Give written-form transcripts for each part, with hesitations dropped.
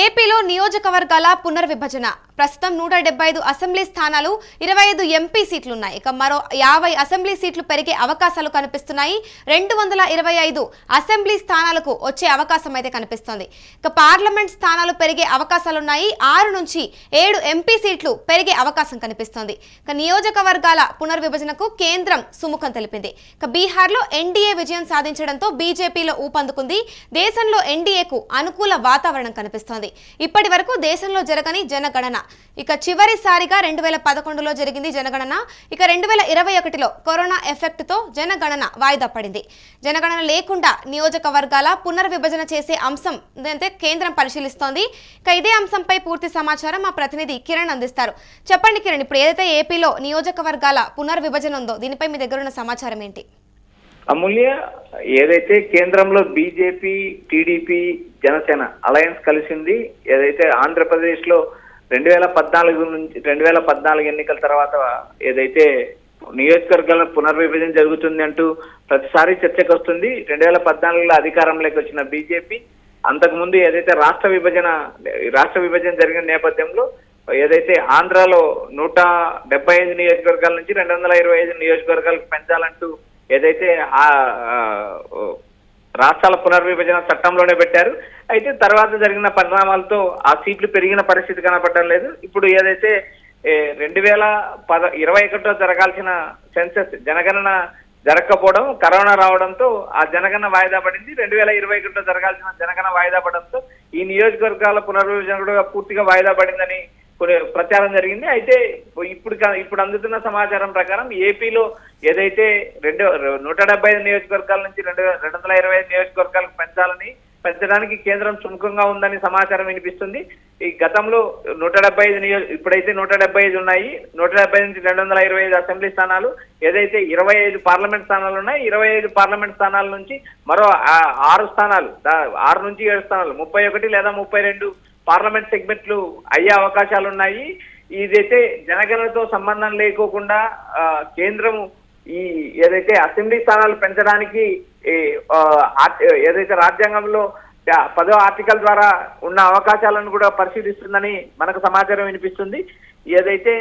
ఏపీలో నియోజకవర్గాల పునర్విభజన ప్రస్తుతం 175 అసెంబ్లీ స్థానాలు 25 ఎంపీ సీట్లున్నాయి. ఇక మరో 50 అసెంబ్లీ సీట్లు పెరిగే అవకాశాలు కనిపిస్తున్నాయి. 225 అసెంబ్లీ స్థానాలకు వచ్చే అవకాశం అయితే కనిపిస్తోంది. ఇక పార్లమెంట్ స్థానాలు పెరిగే అవకాశాలున్నాయి. 6 నుంచి 7 ఎంపీ సీట్లు పెరిగే అవకాశం కనిపిస్తోంది. ఇక నియోజకవర్గాల పునర్విభజనకు కేంద్రం సుముఖం తెలిపింది. ఇక బీహార్లో ఎన్డీఏ విజయం సాధించడంతో బీజేపీలో ఊపందుకుంది. దేశంలో ఎన్డీఏకు అనుకూల వాతావరణం కనిపిస్తోంది. ఇప్పటి వరకు దేశంలో జరగని జనగణన ఇక చివరిసారిగా 2011లో జరిగింది జనగణన. ఇక 2021లో కరోనా ఎఫెక్ట్ తో జనగణన వాయిదా పడింది. జనగణన లేకుండా నియోజకవర్గాల పునర్విభజన చేసే అంశం కేంద్రం పరిశీలిస్తోంది. ఇక ఇదే అంశంపై పూర్తి సమాచారం మా ప్రతినిధి కిరణ్ అందిస్తారు. చెప్పండి కిరణ్, ఇప్పుడు ఏదైతే ఏపీలో నియోజకవర్గాల పునర్విభజన ఉందో దీనిపై మీ దగ్గర ఉన్న సమాచారం ఏంటి? అమూల్య, ఏదైతే కేంద్రంలో బీజేపీ, టీడీపీ, జనసేన అలయన్స్ కలిసింది, ఏదైతే ఆంధ్రప్రదేశ్ లో 2014 నుంచి 2014 ఎన్నికల తర్వాత ఏదైతే నియోజకవర్గాల పునర్విభజన జరుగుతుంది అంటూ ప్రతిసారి చర్చకు వస్తుంది. 2014లో అధికారంలోకి వచ్చిన బీజేపీ అంతకుముందు ఏదైతే రాష్ట్ర విభజన జరిగిన నేపథ్యంలో ఏదైతే ఆంధ్రాలో 175 నియోజకవర్గాల నుంచి 225 నియోజకవర్గాలకు పెంచాలంటూ ఏదైతే రాష్ట్రాల పునర్విభజన చట్టంలోనే పెట్టారు. అయితే తర్వాత జరిగిన పరిణామాలతో ఆ సీట్లు పెరిగిన పరిస్థితి కనపడడం లేదు. ఇప్పుడు ఏదైతే 2021లో జరగాల్సిన సెన్సస్ జనగణన జరగకపోవడం, కరోనా రావడంతో ఆ జనగణన వాయిదా పడింది. 2021లో జరగాల్సిన జనగణన వాయిదా పడడంతో ఈ నియోజకవర్గాల పునర్విభజన కూడా పూర్తిగా వాయిదా పడిందని ప్రచారం జరిగింది. అయితే ఇప్పుడు అందుతున్న సమాచారం ప్రకారం ఏపీలో ఏదైతే 175 నియోజకవర్గాల నుంచి 225 నియోజకవర్గాలకు పెంచడానికి కేంద్రం సుముఖంగా ఉందని సమాచారం వినిపిస్తుంది. ఈ గతంలో 175 ఇప్పుడైతే 175 ఉన్నాయి. 175 నుంచి 225 అసెంబ్లీ స్థానాలు, ఏదైతే 25 పార్లమెంట్ స్థానాలు ఉన్నాయి. 25 పార్లమెంట్ స్థానాల నుంచి మరో 6 స్థానాలు, 6 నుంచి 7 స్థానాలు, 31 లేదా 32 పార్లమెంట్ సెగ్మెంట్లు అయ్యే అవకాశాలు ఉన్నాయి. ఇదైతే జనగణనతో సంబంధం లేకోకుండా కేంద్రము ఈ ఏదైతే అసెంబ్లీ స్థానాలు పెంచడానికి ఏదైతే రాజ్యాంగంలో 10వ ఆర్టికల్ ద్వారా ఉన్న అవకాశాలను కూడా పరిశీలిస్తుందని మనకు సమాచారం వినిపిస్తుంది. ఏదైతే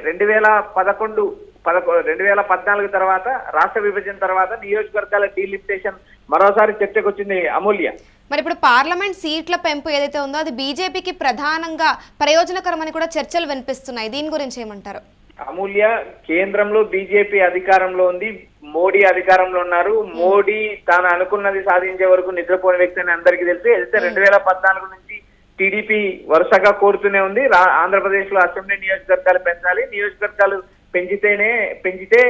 2014 తర్వాత రాష్ట్ర విభజన తర్వాత నియోజకవర్గాల డీలిమిటేషన్ మరోసారి చర్చకు వచ్చింది అమూల్య. మరి ఇప్పుడు పార్లమెంట్ సీట్ల పెంపు ఏదైతే ఉందో అది బీజేపీకి ప్రధానంగా ప్రయోజనకరమని కూడా చర్చలు వినిపిస్తున్నాయి. దీని గురించి ఏమంటారు? అమూల్య, కేంద్రంలో బీజేపీ అధికారంలో ఉంది, మోడీ అధికారంలో ఉన్నారు. మోడీ తాను అనుకున్నది సాధించే వరకు నిద్రపోని వ్యక్తి అని అందరికీ తెలుసు. అయితే 2014 నుంచి టీడీపీ వరుసగా కోరుతూనే ఉంది ఆంధ్రప్రదేశ్ లో అసెంబ్లీ నియోజకవర్గాలు పెంచాలి, నియోజకవర్గాలు పెంచితే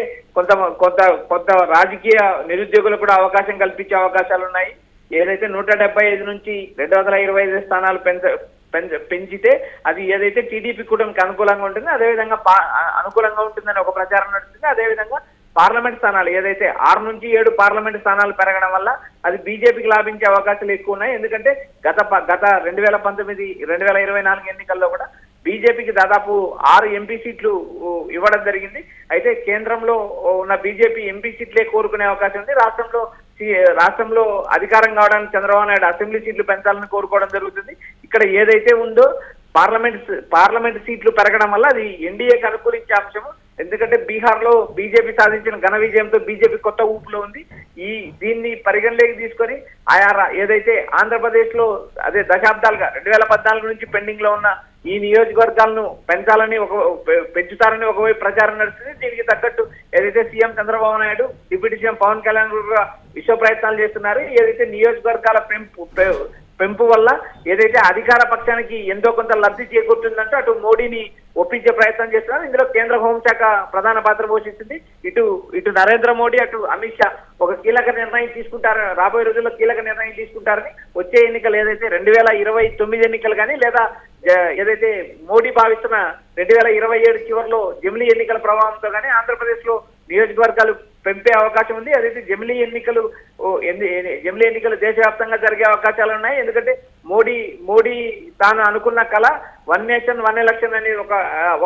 కొంత రాజకీయ నిరుద్యోగులకు కూడా అవకాశం కల్పించే అవకాశాలు ఉన్నాయి. ఏదైతే 175 నుంచి 225 స్థానాలు పెంచితే అది ఏదైతే టీడీపీ కూటమికి అనుకూలంగా ఉంటుంది, అదేవిధంగా అనుకూలంగా ఉంటుందని ఒక ప్రచారం నడుస్తుంది. అదేవిధంగా పార్లమెంట్ స్థానాలు ఏదైతే 6 నుంచి 7 పార్లమెంట్ స్థానాలు పెరగడం వల్ల అది బీజేపీకి లాభించే అవకాశాలు ఎక్కువ ఉన్నాయి. ఎందుకంటే గత 2019, 2024 ఎన్నికల్లో కూడా బీజేపీకి దాదాపు 6 ఎంపీ సీట్లు ఇవ్వడం జరిగింది. అయితే కేంద్రంలో ఉన్న బీజేపీ ఎంపీ సీట్లే కోరుకునే అవకాశం ఉంది. రాష్ట్రంలో అధికారం కావడానికి చంద్రబాబు నాయుడు అసెంబ్లీ సీట్లు పెంచాలని కోరుకోవడం జరుగుతుంది. ఇక్కడ ఏదైతే ఉందో పార్లమెంట్ సీట్లు పెరగడం వల్ల అది ఎన్డీఏకి అనుకూలించే అంశము. ఎందుకంటే బీహార్ లో బీజేపీ సాధించిన ఘన విజయంతో బీజేపీ కొత్త ఊపులో ఉంది. దీన్ని పరిగణలోకి తీసుకొని ఏదైతే ఆంధ్రప్రదేశ్ లో అదే దశాబ్దాలుగా 2014 నుంచి పెండింగ్ లో ఉన్న ఈ నియోజకవర్గాలను పెంచుతారని ఒకవైపు ప్రచారం నడుస్తుంది. దీనికి తగ్గట్టు ఏదైతే CM Chandrababu Naidu, deputy CM Pawan Kalyan కూడా విశ్వ ప్రయత్నాలు చేస్తున్నారు. ఏదైతే నియోజకవర్గాల పెంపు వల్ల ఏదైతే అధికార పక్షానికి ఎంతో కొంత లబ్ధి చేకూరుతుందంటే అటు మోడీని ఒప్పించే ప్రయత్నం చేస్తున్నారు. ఇందులో కేంద్ర హోంశాఖ ప్రధాన పాత్ర పోషిస్తుంది. ఇటు నరేంద్ర మోడీ, అటు అమిత్ షా ఒక కీలక నిర్ణయం తీసుకుంటారు, రాబోయే రోజుల్లో కీలక నిర్ణయం తీసుకుంటారని. వచ్చే ఎన్నికలు ఏదైతే 2029 ఎన్నికలు కానీ లేదా ఏదైతే మోడీ భావిస్తున్న 2027 చివరిలో జమిలీ ఎన్నికల ప్రభావంతో కానీ ఆంధ్రప్రదేశ్ లో నియోజకవర్గాలు పెంపే అవకాశం ఉంది. అదైతే జమిలీ ఎన్నికలు దేశవ్యాప్తంగా జరిగే అవకాశాలు ఉన్నాయి. ఎందుకంటే మోడీ తాను అనుకున్న కళ 1 నేషన్ 1 ఎలక్షన్ అనేది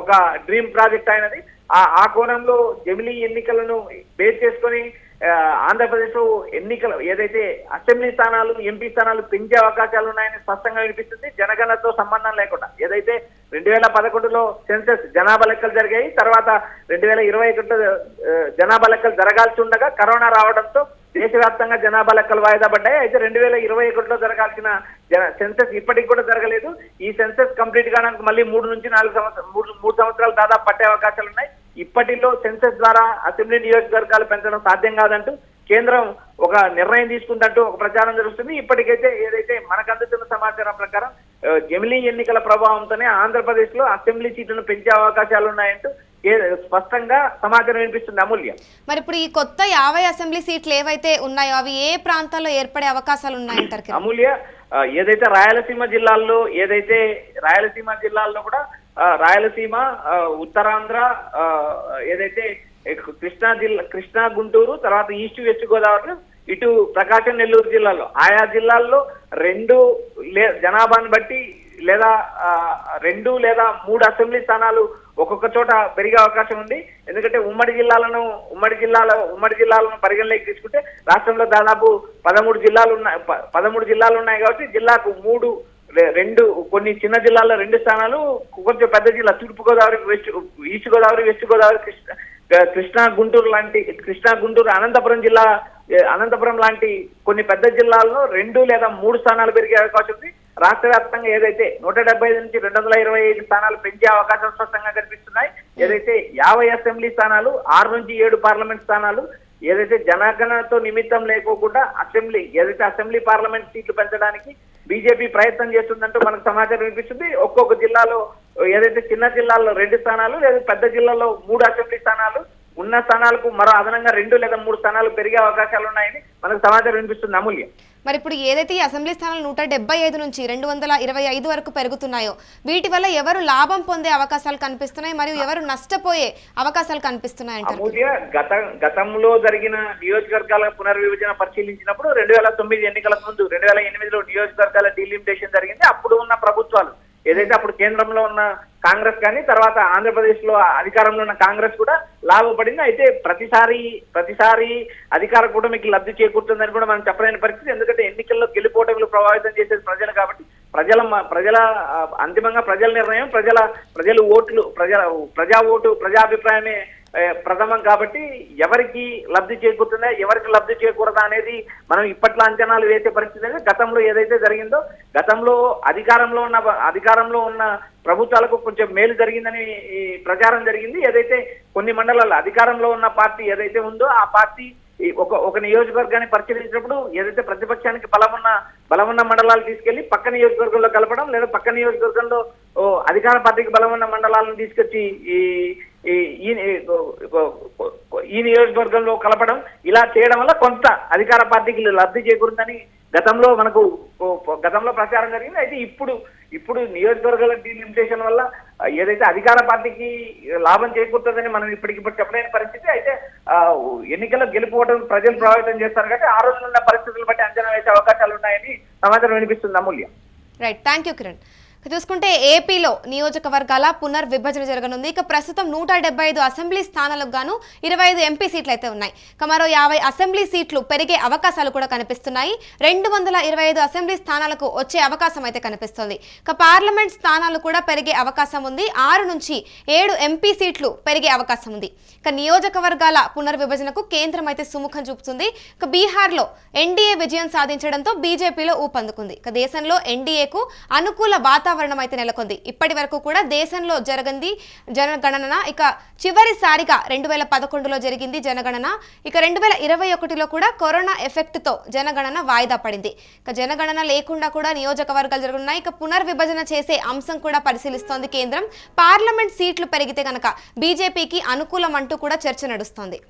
ఒక డ్రీమ్ ప్రాజెక్ట్ అయినది. ఆ కోణంలో జమిలీ ఎన్నికలను బేస్ చేసుకొని ఆంధ్రప్రదేశ్ లో ఎన్నికలు ఏదైతే అసెంబ్లీ స్థానాలు ఎంపీ స్థానాలు పెంచే అవకాశాలు ఉన్నాయని స్పష్టంగా వినిపిస్తుంది. జనగణనతో సంబంధం లేకుండా ఏదైతే 2011లో సెన్సెస్ జనాభా లెక్కలు జరిగాయి, తర్వాత 2021లో జనాభా లెక్కలు జరగాల్సి ఉండగా కరోనా రావడంతో దేశవ్యాప్తంగా జనాభా లెక్కలు వాయిదా పడ్డాయి. అయితే 2021లో జరగాల్సిన సెన్సెస్ ఇప్పటికి కూడా జరగలేదు. ఈ సెన్సెస్ కంప్లీట్ కావడానికి మళ్ళీ 3 నుంచి 4 సంవత్సరాలు దాదాపు పట్టే అవకాశాలు ఉన్నాయి. ఇప్పటిలో సెన్సెస్ ద్వారా అసెంబ్లీ నియోజకవర్గాలు పెంచడం సాధ్యం కాదంటూ కేంద్రం ఒక నిర్ణయం తీసుకుందంటూ ఒక ప్రచారం జరుగుతుంది. ఇప్పటికైతే ఏదైతే మనకు అందుతున్న సమాచారం ప్రకారం జమిలీ ఎన్నికల ప్రభావంతోనే ఆంధ్రప్రదేశ్ లో అసెంబ్లీ సీట్లను పెంచే అవకాశాలు ఉన్నాయంటూ స్పష్టంగా సమాచారం వినిపిస్తుంది. అమూల్య, మరి ఇప్పుడు ఈ కొత్త 50 అసెంబ్లీ సీట్లు ఏవైతే ఉన్నాయో అవి ఏ ప్రాంతాల్లో ఏర్పడే అవకాశాలు ఉన్నాయంటారు? అమూల్య, ఏదైతే రాయలసీమ జిల్లాల్లో కూడా రాయలసీమ, ఉత్తరాంధ్ర, ఏదైతే కృష్ణా గుంటూరు, తర్వాత ఈస్ట్ వెస్ట్ గోదావరి, ఇటు ప్రకాశం నెల్లూరు జిల్లాల్లో ఆయా జిల్లాల్లో జనాభాను బట్టి లేదా 2 లేదా 3 అసెంబ్లీ స్థానాలు ఒక్కొక్క చోట పెరిగే అవకాశం ఉంది. ఎందుకంటే ఉమ్మడి జిల్లాలను పరిగణలోకి తీసుకుంటే రాష్ట్రంలో దాదాపు 13 జిల్లాలు ఉన్నాయి కాబట్టి జిల్లాకు 2 కొన్ని చిన్న జిల్లాల్లో 2 స్థానాలు, కొంచెం పెద్ద జిల్లా తూర్పు గోదావరి, ఈస్ట్ గోదావరి, వెస్ట్ గోదావరి, కృష్ణా గుంటూరు, అనంతపురం లాంటి కొన్ని పెద్ద జిల్లాల్లో 2 లేదా 3 స్థానాలు పెరిగే అవకాశం ఉంది. రాష్ట్ర వ్యాప్తంగా ఏదైతే 175 నుంచి 225 స్థానాలు పెంచే అవకాశం స్పష్టంగా కనిపిస్తున్నాయి. ఏదైతే 50 అసెంబ్లీ స్థానాలు, 6 నుంచి 7 పార్లమెంట్ స్థానాలు, ఏదైతే జనగణనతో నిమిత్తం లేకోకుండా అసెంబ్లీ పార్లమెంట్ సీట్లు పెంచడానికి బీజేపీ ప్రయత్నం చేస్తుందంటూ మనకు సమాచారం వినిపిస్తుంది. ఒక్కొక్క జిల్లాలో ఏదైతే చిన్న జిల్లాల్లో 2 స్థానాలు లేదా పెద్ద జిల్లాలో 3 అసెంబ్లీ స్థానాలు, ఉన్న స్థానాలకు మరో అదనంగా 2 లేదా 3 స్థానాలు పెరిగే అవకాశాలు ఉన్నాయని మనకు సమాచారం వినిపిస్తుంది. అమూల్య, మరి ఇప్పుడు ఏదైతే ఈ అసెంబ్లీ స్థానాలు 175 నుంచి 225 వరకు పెరుగుతున్నాయో వీటి వల్ల ఎవరు లాభం పొందే అవకాశాలు కనిపిస్తున్నాయి మరియు ఎవరు నష్టపోయే అవకాశాలు కనిపిస్తున్నాయి అంటారు? అమూల్య, గతంలో జరిగిన నియోజకవర్గాల పునర్విభజన పరిశీలించినప్పుడు 2009 ఎన్నికల ముందు 2008లో నియోజకవర్గాల డీలిమిటేషన్ జరిగింది. అప్పుడు ఉన్న ప్రభుత్వాలు ఏదైతే అప్పుడు కేంద్రంలో ఉన్న కాంగ్రెస్ కానీ తర్వాత ఆంధ్రప్రదేశ్ లో అధికారంలో ఉన్న కాంగ్రెస్ కూడా లాభపడింది. అయితే ప్రతిసారి అధికార కూటమికి లబ్ధి చేకూరుతుందని కూడా మనం చెప్పలేని పరిస్థితి. ఎందుకంటే ఎన్నికల్లో గెలుపోటములు ప్రభావితం చేసేది ప్రజలు కాబట్టి అంతిమంగా ప్రజల నిర్ణయం, ప్రజా ఓటు, ప్రజాభిప్రాయమే ప్రథమం కాబట్టి ఎవరికి లబ్ధి చేకూరుతుందా ఎవరికి లబ్ధి చేకూరదా అనేది మనం ఇప్పట్లో అంచనాలు వేసే పరిస్థితి అనేది గతంలో ఏదైతే జరిగిందో, గతంలో అధికారంలో ఉన్న ప్రభుత్వాలకు కొంచెం మేలు జరిగిందని ప్రచారం జరిగింది. ఏదైతే కొన్ని మండలాల్లో అధికారంలో ఉన్న పార్టీ ఏదైతే ఉందో ఆ పార్టీ ఒక నియోజకవర్గాన్ని పరిశీలించినప్పుడు ఏదైతే ప్రతిపక్షానికి బలమున్న మండలాలు తీసుకెళ్లి పక్క నియోజకవర్గంలో కలపడం, లేదా పక్క నియోజకవర్గంలో అధికార పార్టీకి బలమున్న మండలాలను తీసుకొచ్చి ఈ నియోజకవర్గంలో కలపడం, ఇలా చేయడం వల్ల కొంత అధికార పార్టీకి లబ్ధి చేకూరుందని గతంలో ప్రచారం జరిగింది. అయితే ఇప్పుడు నియోజకవర్గాల డీలిమిటేషన్ వల్ల ఏదైతే అధికార పార్టీకి లాభం చేకూరుతుందని మనం ఇప్పటికిప్పుడు చెప్పలేని పరిస్థితి. అయితే ఎన్నికల్లో గెలుపుకోవడం ప్రజలు ప్రభావితం చేస్తారు కాబట్టి ఆ రోజున ఉన్న పరిస్థితులు బట్టి అంచనా వేసే అవకాశాలు ఉన్నాయని సమాచారం వినిపిస్తుంది. అమూల్య, రైట్, థ్యాంక్ యూ కిరణ్. చూసుకుంటే ఏపీలో నియోజకవర్గాల పునర్విభజన జరగనుంది. ఇక ప్రస్తుతం 175 అసెంబ్లీ స్థానాలకు గాను 25 ఎంపీ సీట్లు అయితే ఉన్నాయి. ఇక మరో 50 అసెంబ్లీ సీట్లు పెరిగే అవకాశాలు కూడా కనిపిస్తున్నాయి. 225 అసెంబ్లీ స్థానాలకు వచ్చే అవకాశం అయితే కనిపిస్తుంది. ఇక పార్లమెంట్ స్థానాలు కూడా పెరిగే అవకాశం ఉంది. 6 నుంచి 7 ఎంపీ సీట్లు పెరిగే అవకాశం ఉంది. ఇక నియోజకవర్గాల పునర్విభజనకు కేంద్రం అయితే సుముఖం చూపుతుంది. ఇక బీహార్లో ఎన్డీఏ విజయం సాధించడంతో బీజేపీలో ఊపందుకుంది. ఇక దేశంలో ఎన్డీఏకు అనుకూల వాతావరణం అయితే నెలకొంది. ఇప్పటి వరకు కూడా దేశంలో జరిగింది జనగణన. ఇక చివరిసారిగా 2011లో జరిగింది జనగణన. ఇక 2021లో కూడా కరోనా ఎఫెక్ట్ తో జనగణన వాయిదా పడింది. ఇక జనగణన లేకుండా కూడా నియోజకవర్గాలు జరుగుతున్నాయి. ఇక పునర్విభజన చేసే అంశం కూడా పరిశీలిస్తోంది కేంద్రం. పార్లమెంట్ సీట్లు పెరిగితే గనక బీజేపీకి అనుకూలం అంటూ కూడా చర్చ నడుస్తోంది.